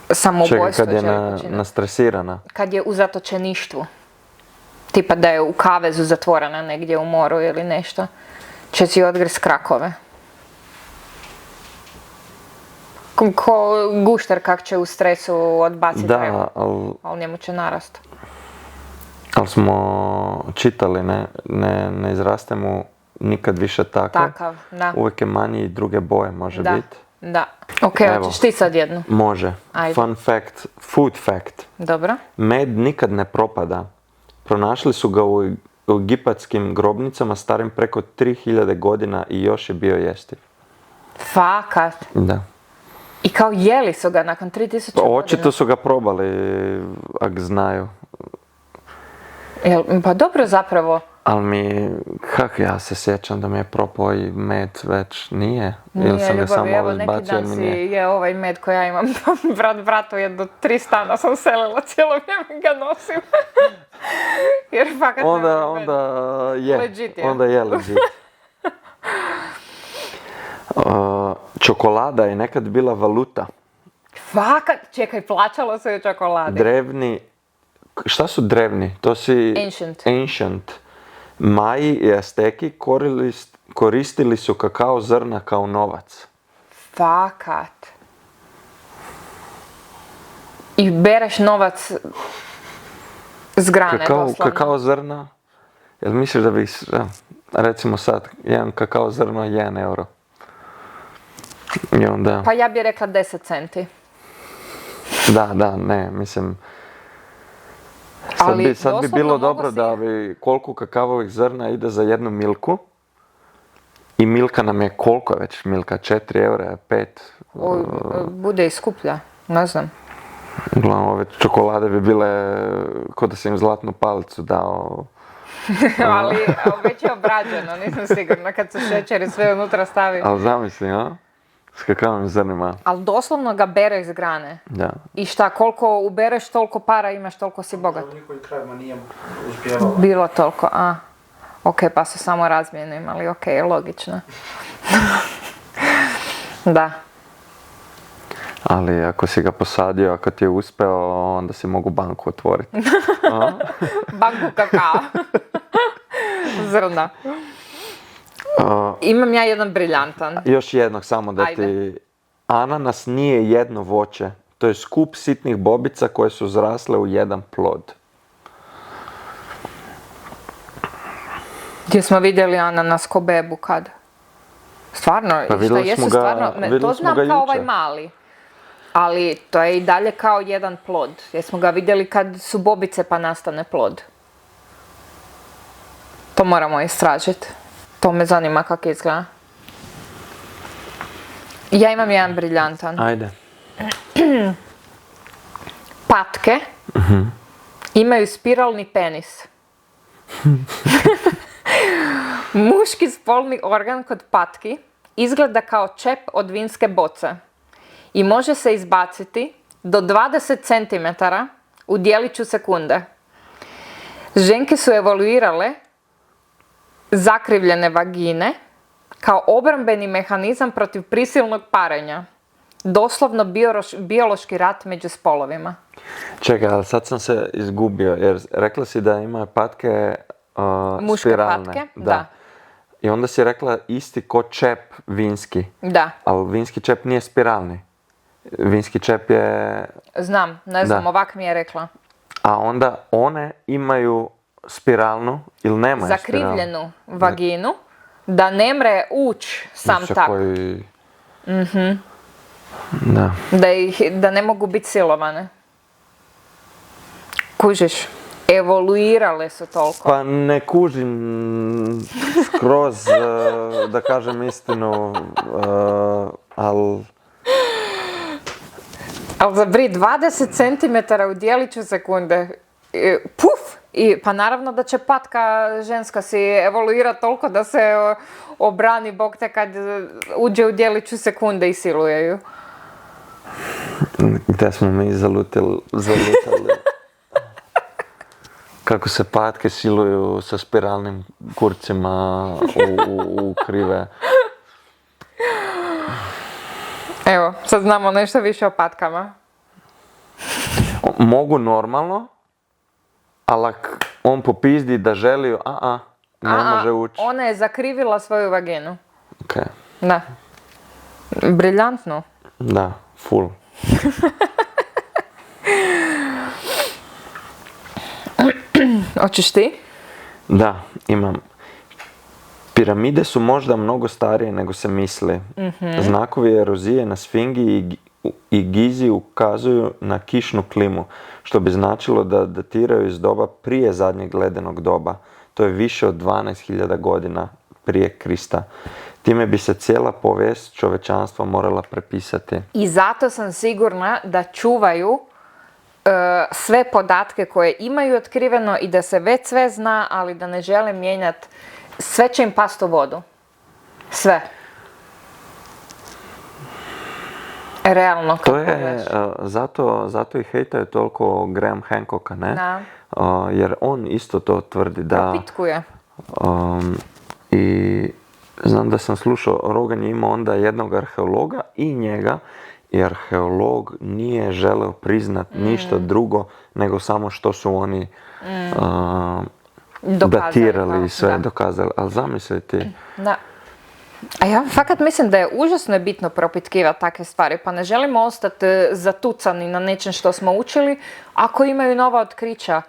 Čekaj, samoubojstvo kad je će počiniti. nastresirana. Kad je u zatočeništvu. Tipa da je u kavezu zatvorena negdje u moru ili nešto. Će si odgriz krakove. Ko gušter kak će u stresu odbaciti revu. Da, Ali njemu će narast. ali smo čitali, ne izraste mu nikad više Takav, da. Uvijek je manji i druge boje može Da, biti. da. Ok, Evo. hoćeš ti sad jednu? Može. Ajde. Fun fact, food fact. Dobro. Med nikad ne propada. Pronašli su ga u egipatskim grobnicama starim preko 3000 godina i još je bio jestiv. Fakat. Da. I kao jeli su ga nakon 3000 godina. Očito su ga probali, ak znaju. Pa dobro zapravo. Ali ja se sjećam da mi je propao i med već, nije? Ili sam ga samo izbacio neki dan jer mi si nije? je ovaj med koji ja imam, bratu jedno 3 stana sam selila, cijelo vrijeme ga nosim. Jer fakat Onda je. Legit je. Onda je legit. Čokolada je nekad bila valuta. Fakat, čekaj, plaćalo se u čokoladi. Drevni, šta su drevni? To si... Ancient. Maji i Azteki koristili su kakao zrna kao novac. Fakat. I bereš novac s grane, doslovno. Kakao zrna? Jel misliš da bi, recimo sad, jedan kakao zrno je 1 euro? I onda... Pa ja bih rekla 10 centi. Da, ne, mislim... Sad bi bilo dobro da bi koliko kakavovih zrna ide za jednu milku. I milka nam je koliko već milka? 4 eura, 5? Bude i skuplja, ne znam. Uglavnom, ove čokolade bi bile ko da sam im zlatnu palicu dao. Ali već je obrađeno, nisam sigurna kad se šećer i sve unutra stavi. Ali zamisli, a? S kakavim zrnima. Ali doslovno ga bereš s grane. Da. I šta, koliko ubereš, toliko para imaš, toliko si bogat. U njihovim krajima nije uspjevalo. Bilo toliko, Ok, pa su samo razmjene imali, ok, logično. Da. Ali ako si ga posadio, ako ti je uspeo, onda si mogu banku otvoriti. Banku kakao. Zrna. Imam ja jedan briljantan. Još jednog samo da ti... Ananas nije jedno voće. To je skup sitnih bobica koje su zrasle u jedan plod. Gdje smo vidjeli ananas ko bebu kad? Stvarno? Pa vidjeli smo ga, to znam kao ovaj mali. Ali to je i dalje kao jedan plod. Jer smo ga vidjeli kad su bobice pa nastane plod. To moramo istražiti. To me zanima kako izgleda. Ja imam jedan briljantan. Ajde. Patke imaju spiralni penis. Muški spolni organ kod patki izgleda kao čep od vinske boce i može se izbaciti do 20 cm u djeliću sekunde. Ženke su evoluirale zakrivljene vagine kao obrambeni mehanizam protiv prisilnog parenja. Doslovno biološki rat među spolovima. Čekaj, ali sad sam se izgubio, jer rekla si da ima patke muške spiralne. patke, da. I onda si rekla isti ko čep vinski. Da. Ali vinski čep nije spiralni. Vinski čep je... Znam, ne znam, ovak mi je rekla. A onda one imaju spiralnu ili nemaju zakrivljenu vaginu, da ne mre ući sam tak. Koji... Da ne mogu biti silovane. Kužiš, evoluirale su toliko. Pa ne kužim skroz, da kažem istinu, ali... Ali za 20 cm u djeliću sekunde, puf! Pa naravno da će patka ženska si evoluira toliko da se obrani Bog te kad uđe u djeliću sekunde i siluje ju. Gdje smo mi zalutali? Kako se patke siluju sa spiralnim kurcima u krive. Evo, sad znamo nešto više o patkama. Mogu normalno, ali on popizdi da želi, ne može ući. Ona je zakrivila svoju vaginu. Okej. Da. Briljantno. Da, full. Hoćeš ti? Da, imam. Piramide su možda mnogo starije nego se misli. Znakovi erozije na Sfingi i Gizi ukazuju na kišnu klimu, što bi značilo da datiraju iz doba prije zadnjeg ledenog doba. To je više od 12.000 godina prije Krista. time bi se cijela povijest čovečanstva morala prepisati. I zato sam sigurna da čuvaju sve podatke koje imaju otkriveno i da se već sve zna, ali da ne žele mijenjati. Sve će im past u vodu. Sve. Realno, kako To je, već. zato i hejtaju toliko Graham Hancocka, ne? Da. Jer on isto to tvrdi da... Propitkuje. I znam da sam slušao, Rogan je imao onda jednog arheologa i njega, i arheolog nije želeo priznat ništa drugo nego samo što su oni datirali i sve dokazali. Ali zamisli ti. Da. A ja fakat mislim da je užasno bitno propitkivati takve stvari, pa ne želimo ostati zatucani na nečem što smo učili. Ako imaju nova otkrića,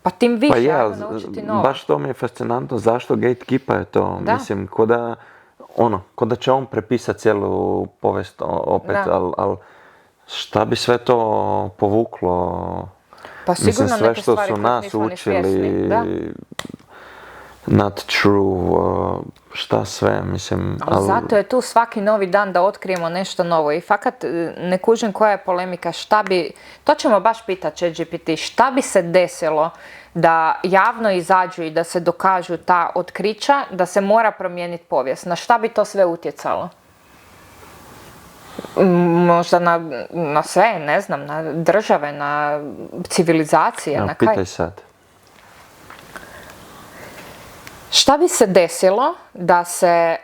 pa tim više, Pa je, ajmo naučiti novo. baš to mi je fascinantno, zašto gatekeeper je to, Da. mislim, ko da će on prepisati cijelu povijest opet, ali šta bi sve to povuklo? Pa sigurno Mislim, sve neke što stvari su koje nas nismo ni svjesni, učili, da. not true, šta sve, mislim, Ali zato je tu svaki novi dan da otkrijemo nešto novo i fakat ne kužim koja je polemika, to ćemo baš pitati ChatGPT, šta bi se desilo da javno izađu i da se dokažu ta otkrića, da se mora promijeniti povijest, na šta bi to sve utjecalo? Možda na sve, ne znam, na države, na civilizacije, na kaj? pitaj sad. Šta bi se desilo da se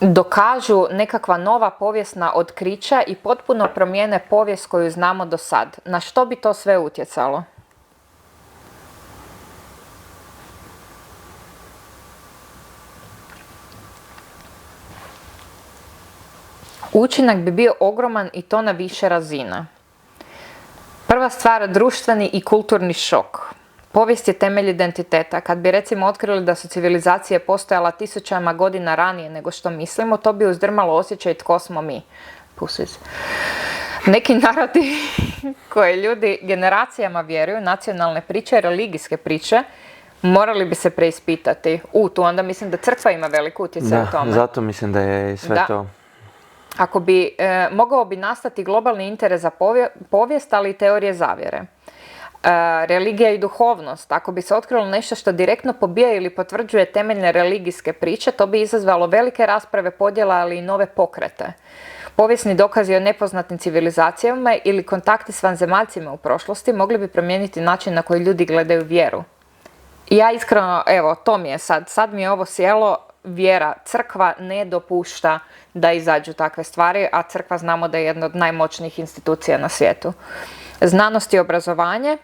dokažu nekakva nova povijesna otkrića i potpuno promijene povijest koju znamo do sad? Na što bi to sve utjecalo? Učinak bi bio ogroman i to na više razina. Prva stvar, društveni i kulturni šok. Povijest je temelj identiteta. Kad bi recimo otkrili da su civilizacije postojala tisućama godina ranije nego što mislimo, to bi uzdrmalo osjećaj tko smo mi. Pussies. Neki narodi koje ljudi generacijama vjeruju, nacionalne priče, religijske priče, morali bi se preispitati. Tu onda mislim da crkva ima veliku utjecaj u tome. Zato mislim da je sve to. Ako bi, mogao bi nastati globalni interes za povijest, ali i teorije zavjere. Religija i duhovnost. Ako bi se otkrilo nešto što direktno pobija ili potvrđuje temeljne religijske priče, to bi izazvalo velike rasprave, podjela, ali i nove pokrete. Povijesni dokazi o nepoznatim civilizacijama ili kontakti s vanzemaljcima u prošlosti mogli bi promijeniti način na koji ljudi gledaju vjeru. I ja iskreno, evo, to mi je sad mi je ovo sjelo, vjera, crkva ne dopušta da izađu takve stvari, a crkva znamo da je jedna od najmoćnijih institucija na svijetu. Znanost i obrazovanje,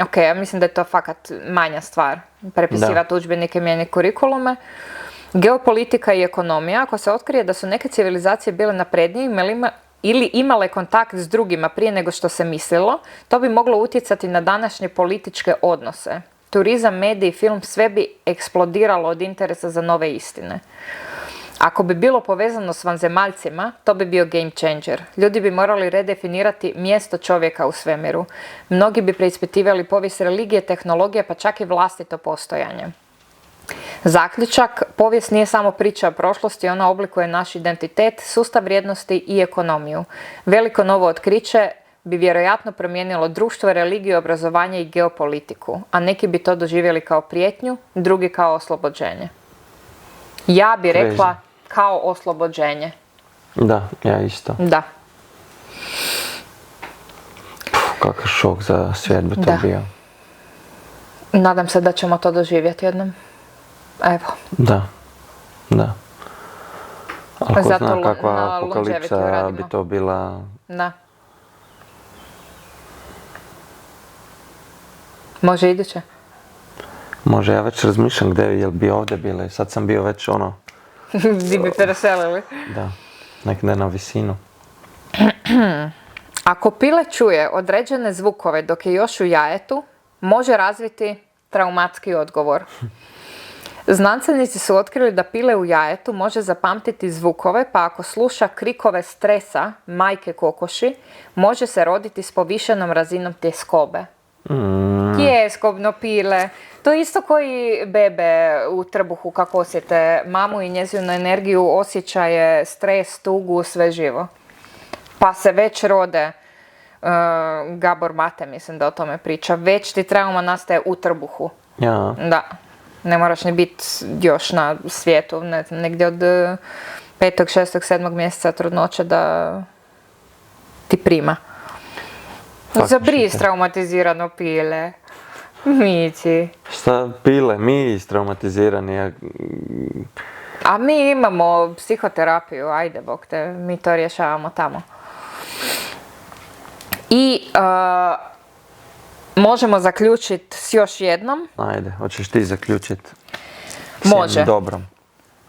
ok, ja mislim da je to fakat manja stvar, prepisivati udžbenike, mijenjati kurikulume. Geopolitika i ekonomija, ako se otkrije da su neke civilizacije bile naprednije ili imale kontakt s drugima prije nego što se mislilo, to bi moglo utjecati na današnje političke odnose. Turizam, mediji, film, sve bi eksplodiralo od interesa za nove istine. Ako bi bilo povezano s vanzemaljcima, to bi bio game changer. Ljudi bi morali redefinirati mjesto čovjeka u svemiru. Mnogi bi preispitivali povijest religije, tehnologije, pa čak i vlastito postojanje. Zaključak, povijest nije samo priča o prošlosti, ona oblikuje naš identitet, sustav vrijednosti i ekonomiju. Veliko novo otkriće bi vjerojatno promijenilo društvo, religiju, obrazovanje i geopolitiku, a neki bi to doživjeli kao prijetnju, drugi kao oslobođenje. Ja bi rekla kao oslobođenje. Da, ja isto. Da. Kakav šok za svijet bi to bio. Nadam se da ćemo to doživjeti jednom. Evo. Da. Ali ko Zato zna kakva na apokalipsa longevity radimo. bi to bila. Da. Može iduće? Može, ja već razmišljam jel bi ovdje bile. Sad sam bio već Di bi preselili. Da, nekde na visinu. Ako pile čuje određene zvukove dok je još u jajetu, može razviti traumatski odgovor. Znanstvenici su otkrili da pile u jajetu može zapamtiti zvukove, pa ako sluša krikove stresa majke kokoši, može se roditi s povišenom razinom tjeskobe. tjeskobno pile. To je isto koji bebe u trbuhu kako osjete mamu i njezinu energiju, osjećaje, stres, tugu, sve živo. Pa se već rode, Gabor Mate mislim da o tome priča, već ti trauma nastaje u trbuhu. Ja. Da, ne moraš ni biti još na svijetu, ne znam, negdje od 5., 6., 7. mjeseca trudnoće da ti prima. Zabris traumatizirano pile. Mići. Šta pile, mi istraumatizirani, A mi imamo psihoterapiju, ajde bok te, mi to rješavamo tamo. I možemo zaključiti s još jednom. Ajde, hoćeš ti zaključiti? Može. Dobrom.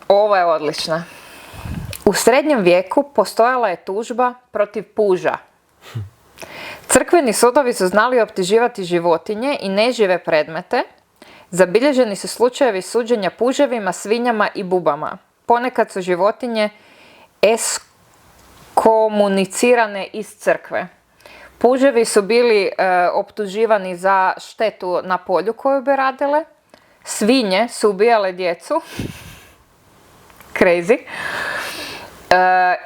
Ovo je odlična. U srednjem vijeku postojala je tužba protiv puža. Crkveni sudovi su znali optuživati životinje i nežive predmete. Zabilježeni su slučajevi suđenja puževima, svinjama i bubama. Ponekad su životinje ekskomunicirane iz crkve. Puževi su bili optuživani za štetu na polju koju bi radile. Svinje su ubijale djecu. Crazy.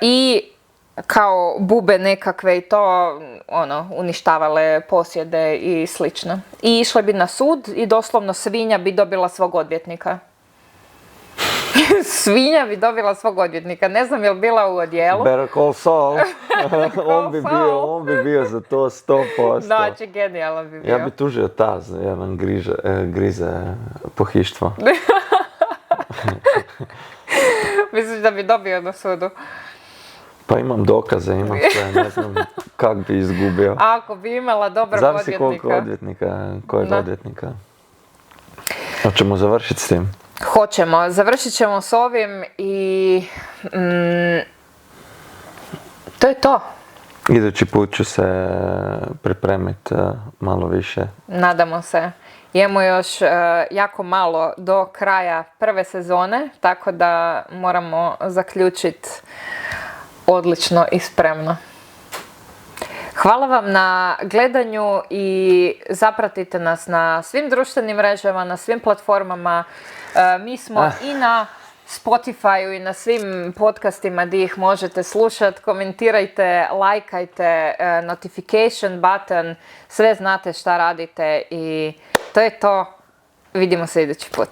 I kao bube nekakve i to, uništavale posjede i slično. I išle bi na sud i doslovno svinja bi dobila svog odvjetnika. Svinja bi dobila svog odvjetnika. Ne znam je li bila u odjelu. Better call Saul. on bi bio za to 100%. Znači, genijalan bi bio. Ja bi tužio Taz, jedan grize pohištvo. Misliš da bi dobio na sudu? Pa imam dokaze, imam sve, ne znam kak bi izgubio. Ako bi imala dobrog Zavisi odvjetnika. kojeg odvjetnika. Hoćemo završiti s tim? Hoćemo, završit ćemo s ovim i to je to. Idući put ću se pripremiti malo više. Nadamo se. Imamo još jako malo do kraja prve sezone, tako da moramo zaključiti odlično i spremno. Hvala vam na gledanju i zapratite nas na svim društvenim mrežama, na svim platformama. Mi smo i na Spotify-u i na svim podcastima gdje ih možete slušati. Komentirajte, lajkajte, notification button, sve znate šta radite i to je to. Vidimo se idući put.